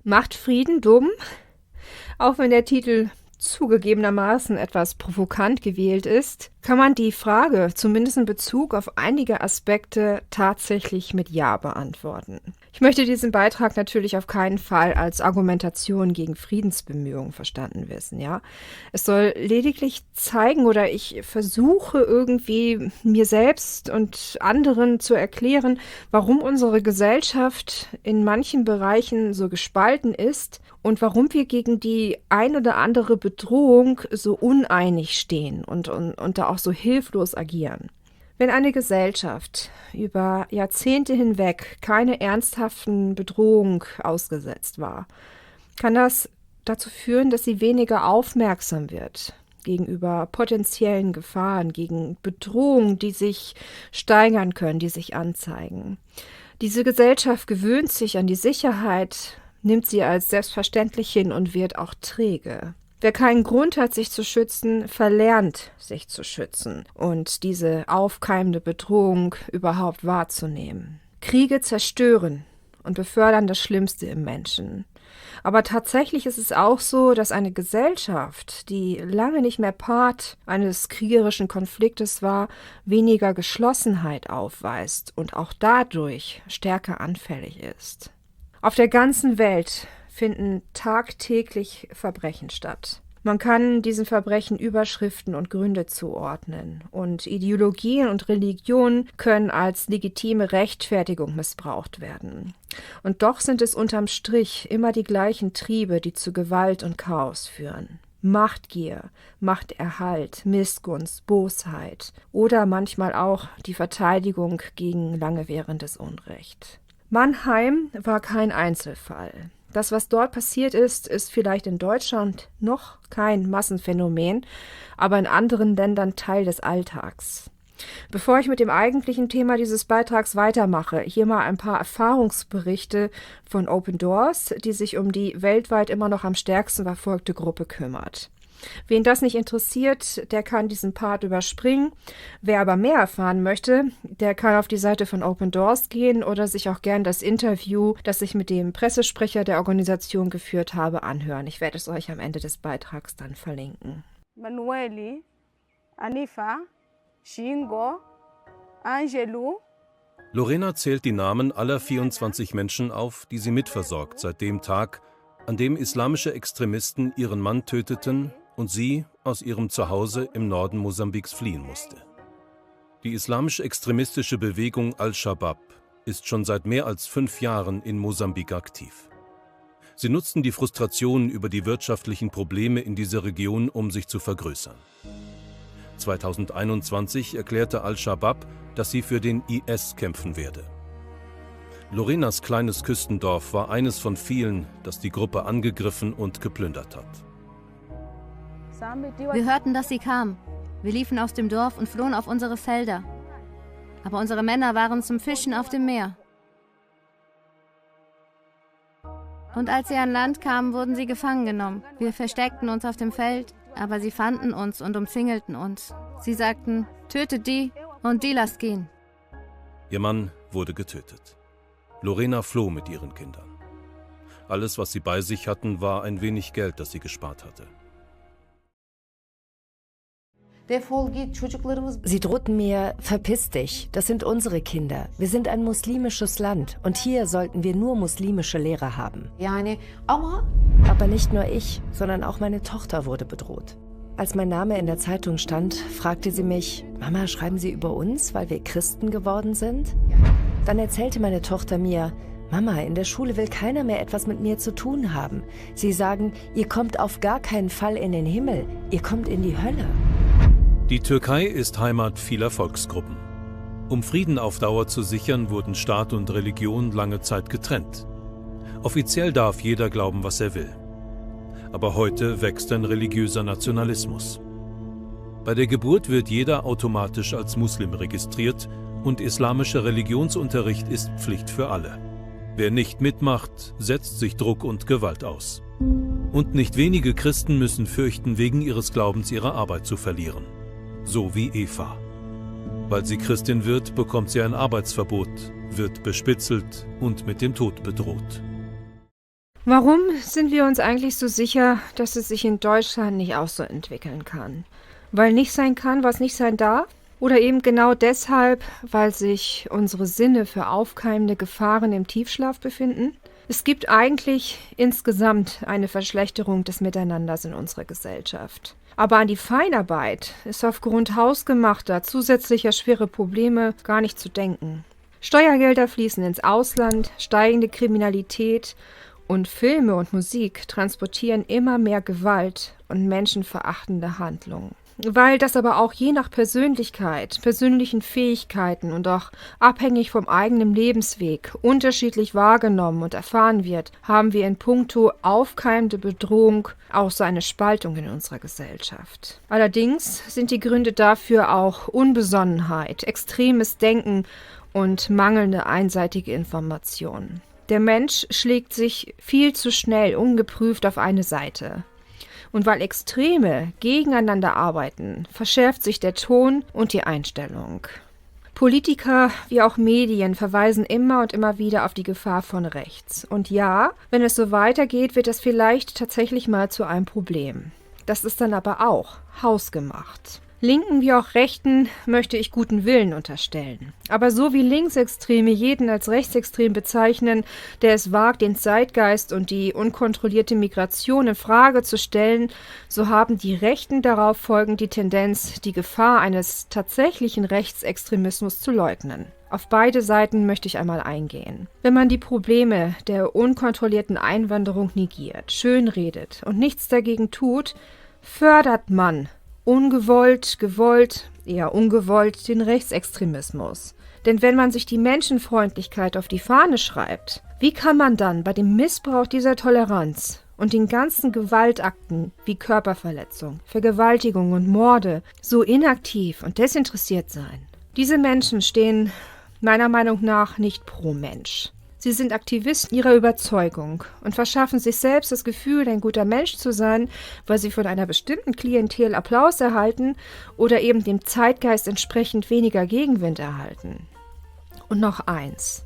Macht Frieden dumm? Auch wenn der Titel zugegebenermaßen etwas provokant gewählt ist, kann man die Frage, zumindest in Bezug auf einige Aspekte, tatsächlich mit Ja beantworten. Ich möchte diesen Beitrag natürlich auf keinen Fall als Argumentation gegen Friedensbemühungen verstanden wissen, ja. Es soll lediglich zeigen oder ich versuche irgendwie mir selbst und anderen zu erklären, warum unsere Gesellschaft in manchen Bereichen so gespalten ist und warum wir gegen die ein oder andere Bedrohung so uneinig stehen und da auch so hilflos agieren. Wenn eine Gesellschaft über Jahrzehnte hinweg keine ernsthaften Bedrohungen ausgesetzt war, kann das dazu führen, dass sie weniger aufmerksam wird gegenüber potenziellen Gefahren, gegen Bedrohungen, die sich steigern können, die sich anzeigen. Diese Gesellschaft gewöhnt sich an die Sicherheit, nimmt sie als selbstverständlich hin und wird auch träge. Wer keinen Grund hat, sich zu schützen, verlernt, sich zu schützen und diese aufkeimende Bedrohung überhaupt wahrzunehmen. Kriege zerstören und befördern das Schlimmste im Menschen. Aber tatsächlich ist es auch so, dass eine Gesellschaft, die lange nicht mehr Part eines kriegerischen Konfliktes war, weniger Geschlossenheit aufweist und auch dadurch stärker anfällig ist. Auf der ganzen Welt finden tagtäglich Verbrechen statt. Man kann diesen Verbrechen Überschriften und Gründe zuordnen und Ideologien und Religionen können als legitime Rechtfertigung missbraucht werden. Und doch sind es unterm Strich immer die gleichen Triebe, die zu Gewalt und Chaos führen. Machtgier, Machterhalt, Missgunst, Bosheit oder manchmal auch die Verteidigung gegen lange währendes Unrecht. Mannheim war kein Einzelfall. Das, was dort passiert ist vielleicht in Deutschland noch kein Massenphänomen, aber in anderen Ländern Teil des Alltags. Bevor ich mit dem eigentlichen Thema dieses Beitrags weitermache, hier mal ein paar Erfahrungsberichte von Open Doors, die sich um die weltweit immer noch am stärksten verfolgte Gruppe kümmert. Wen das nicht interessiert, der kann diesen Part überspringen. Wer aber mehr erfahren möchte, der kann auf die Seite von Open Doors gehen oder sich auch gern das Interview, das ich mit dem Pressesprecher der Organisation geführt habe, anhören. Ich werde es euch am Ende des Beitrags dann verlinken. Manueli, Anifa, Shingo, Angelu. Lorena zählt die Namen aller 24 Menschen auf, die sie mitversorgt seit dem Tag, an dem islamische Extremisten ihren Mann töteten und sie aus ihrem Zuhause im Norden Mosambiks fliehen musste. Die islamisch-extremistische Bewegung Al-Shabaab ist schon seit mehr als 5 Jahren in Mosambik aktiv. Sie nutzten die Frustration über die wirtschaftlichen Probleme in dieser Region, um sich zu vergrößern. 2021 erklärte Al-Shabaab, dass sie für den IS kämpfen werde. Lorenas kleines Küstendorf war eines von vielen, das die Gruppe angegriffen und geplündert hat. Wir hörten, dass sie kam. Wir liefen aus dem Dorf und flohen auf unsere Felder. Aber unsere Männer waren zum Fischen auf dem Meer. Und als sie an Land kamen, wurden sie gefangen genommen. Wir versteckten uns auf dem Feld, aber sie fanden uns und umzingelten uns. Sie sagten, tötet die und die lasst gehen. Ihr Mann wurde getötet. Lorena floh mit ihren Kindern. Alles, was sie bei sich hatten, war ein wenig Geld, das sie gespart hatte. Sie drohten mir, verpiss dich, das sind unsere Kinder. Wir sind ein muslimisches Land und hier sollten wir nur muslimische Lehrer haben. Aber nicht nur ich, sondern auch meine Tochter wurde bedroht. Als mein Name in der Zeitung stand, fragte sie mich, Mama, schreiben Sie über uns, weil wir Christen geworden sind? Dann erzählte meine Tochter mir, Mama, in der Schule will keiner mehr etwas mit mir zu tun haben. Sie sagen, ihr kommt auf gar keinen Fall in den Himmel, ihr kommt in die Hölle. Die Türkei ist Heimat vieler Volksgruppen. Um Frieden auf Dauer zu sichern, wurden Staat und Religion lange Zeit getrennt. Offiziell darf jeder glauben, was er will. Aber heute wächst ein religiöser Nationalismus. Bei der Geburt wird jeder automatisch als Muslim registriert und islamischer Religionsunterricht ist Pflicht für alle. Wer nicht mitmacht, setzt sich Druck und Gewalt aus. Und nicht wenige Christen müssen fürchten, wegen ihres Glaubens ihre Arbeit zu verlieren. So wie Eva. Weil sie Christin wird, bekommt sie ein Arbeitsverbot, wird bespitzelt und mit dem Tod bedroht. Warum sind wir uns eigentlich so sicher, dass es sich in Deutschland nicht auch so entwickeln kann? Weil nicht sein kann, was nicht sein darf? Oder eben genau deshalb, weil sich unsere Sinne für aufkeimende Gefahren im Tiefschlaf befinden? Es gibt eigentlich insgesamt eine Verschlechterung des Miteinanders in unserer Gesellschaft. Aber an die Feinarbeit ist aufgrund hausgemachter, zusätzlicher schwerer Probleme gar nicht zu denken. Steuergelder fließen ins Ausland, steigende Kriminalität und Filme und Musik transportieren immer mehr Gewalt und menschenverachtende Handlungen. Weil das aber auch je nach Persönlichkeit, persönlichen Fähigkeiten und auch abhängig vom eigenen Lebensweg unterschiedlich wahrgenommen und erfahren wird, haben wir in puncto aufkeimende Bedrohung auch so eine Spaltung in unserer Gesellschaft. Allerdings sind die Gründe dafür auch Unbesonnenheit, extremes Denken und mangelnde einseitige Information. Der Mensch schlägt sich viel zu schnell ungeprüft auf eine Seite. Und weil Extreme gegeneinander arbeiten, verschärft sich der Ton und die Einstellung. Politiker wie auch Medien verweisen immer und immer wieder auf die Gefahr von rechts. Und ja, wenn es so weitergeht, wird das vielleicht tatsächlich mal zu einem Problem. Das ist dann aber auch hausgemacht. Linken wie auch Rechten möchte ich guten Willen unterstellen. Aber so wie Linksextreme jeden als rechtsextrem bezeichnen, der es wagt, den Zeitgeist und die unkontrollierte Migration in Frage zu stellen, so haben die Rechten darauf folgend die Tendenz, die Gefahr eines tatsächlichen Rechtsextremismus zu leugnen. Auf beide Seiten möchte ich einmal eingehen. Wenn man die Probleme der unkontrollierten Einwanderung negiert, schönredet und nichts dagegen tut, fördert man ungewollt, gewollt, eher ungewollt, den Rechtsextremismus. Denn wenn man sich die Menschenfreundlichkeit auf die Fahne schreibt, wie kann man dann bei dem Missbrauch dieser Toleranz und den ganzen Gewaltakten wie Körperverletzung, Vergewaltigung und Morde so inaktiv und desinteressiert sein? Diese Menschen stehen meiner Meinung nach nicht pro Mensch. Sie sind Aktivisten ihrer Überzeugung und verschaffen sich selbst das Gefühl, ein guter Mensch zu sein, weil sie von einer bestimmten Klientel Applaus erhalten oder eben dem Zeitgeist entsprechend weniger Gegenwind erhalten. Und noch eins.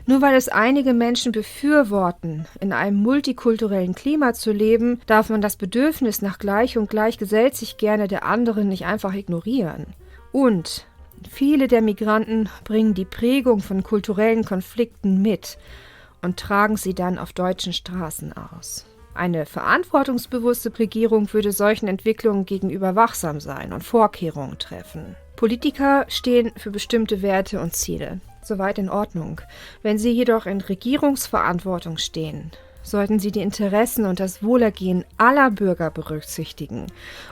Nur weil es einige Menschen befürworten, in einem multikulturellen Klima zu leben, darf man das Bedürfnis nach gleich und gleich gesellt sich gerne der anderen nicht einfach ignorieren. Und viele der Migranten bringen die Prägung von kulturellen Konflikten mit und tragen sie dann auf deutschen Straßen aus. Eine verantwortungsbewusste Regierung würde solchen Entwicklungen gegenüber wachsam sein und Vorkehrungen treffen. Politiker stehen für bestimmte Werte und Ziele. Soweit in Ordnung. Wenn sie jedoch in Regierungsverantwortung stehen, sollten sie die Interessen und das Wohlergehen aller Bürger berücksichtigen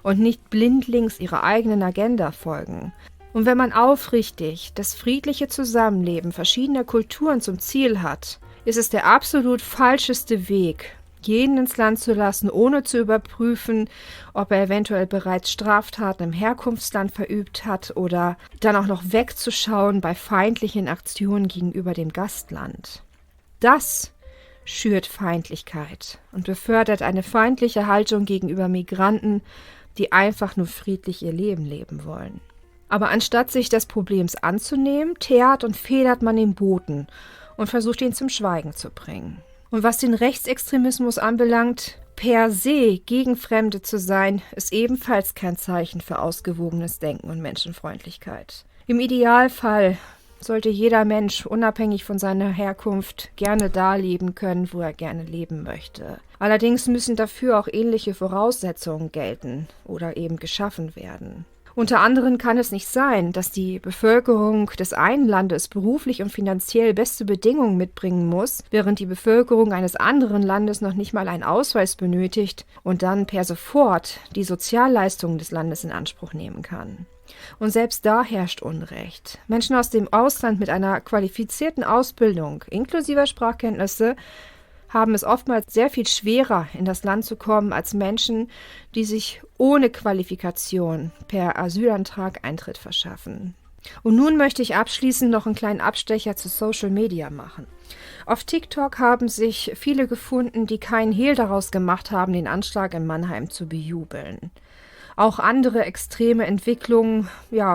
und nicht blindlings ihrer eigenen Agenda folgen. Und wenn man aufrichtig das friedliche Zusammenleben verschiedener Kulturen zum Ziel hat, ist es der absolut falscheste Weg, jeden ins Land zu lassen, ohne zu überprüfen, ob er eventuell bereits Straftaten im Herkunftsland verübt hat oder dann auch noch wegzuschauen bei feindlichen Aktionen gegenüber dem Gastland. Das schürt Feindlichkeit und befördert eine feindliche Haltung gegenüber Migranten, die einfach nur friedlich ihr Leben leben wollen. Aber anstatt sich des Problems anzunehmen, teert und federt man den Boten und versucht ihn zum Schweigen zu bringen. Und was den Rechtsextremismus anbelangt, per se gegen Fremde zu sein, ist ebenfalls kein Zeichen für ausgewogenes Denken und Menschenfreundlichkeit. Im Idealfall sollte jeder Mensch, unabhängig von seiner Herkunft, gerne da leben können, wo er gerne leben möchte. Allerdings müssen dafür auch ähnliche Voraussetzungen gelten oder eben geschaffen werden. Unter anderem kann es nicht sein, dass die Bevölkerung des einen Landes beruflich und finanziell beste Bedingungen mitbringen muss, während die Bevölkerung eines anderen Landes noch nicht mal einen Ausweis benötigt und dann per sofort die Sozialleistungen des Landes in Anspruch nehmen kann. Und selbst da herrscht Unrecht. Menschen aus dem Ausland mit einer qualifizierten Ausbildung, inklusive Sprachkenntnisse, haben es oftmals sehr viel schwerer, in das Land zu kommen, als Menschen, die sich ohne Qualifikation per Asylantrag Eintritt verschaffen. Und nun möchte ich abschließend noch einen kleinen Abstecher zu Social Media machen. Auf TikTok haben sich viele gefunden, die keinen Hehl daraus gemacht haben, den Anschlag in Mannheim zu bejubeln. Auch andere extreme Entwicklungen,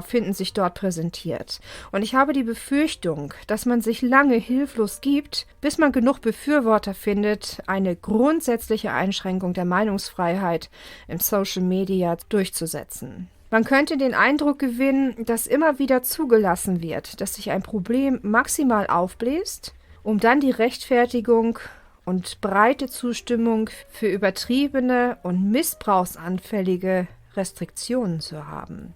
finden sich dort präsentiert. Und ich habe die Befürchtung, dass man sich lange hilflos gibt, bis man genug Befürworter findet, eine grundsätzliche Einschränkung der Meinungsfreiheit im Social Media durchzusetzen. Man könnte den Eindruck gewinnen, dass immer wieder zugelassen wird, dass sich ein Problem maximal aufbläst, um dann die Rechtfertigung und breite Zustimmung für übertriebene und missbrauchsanfällige Restriktionen zu haben.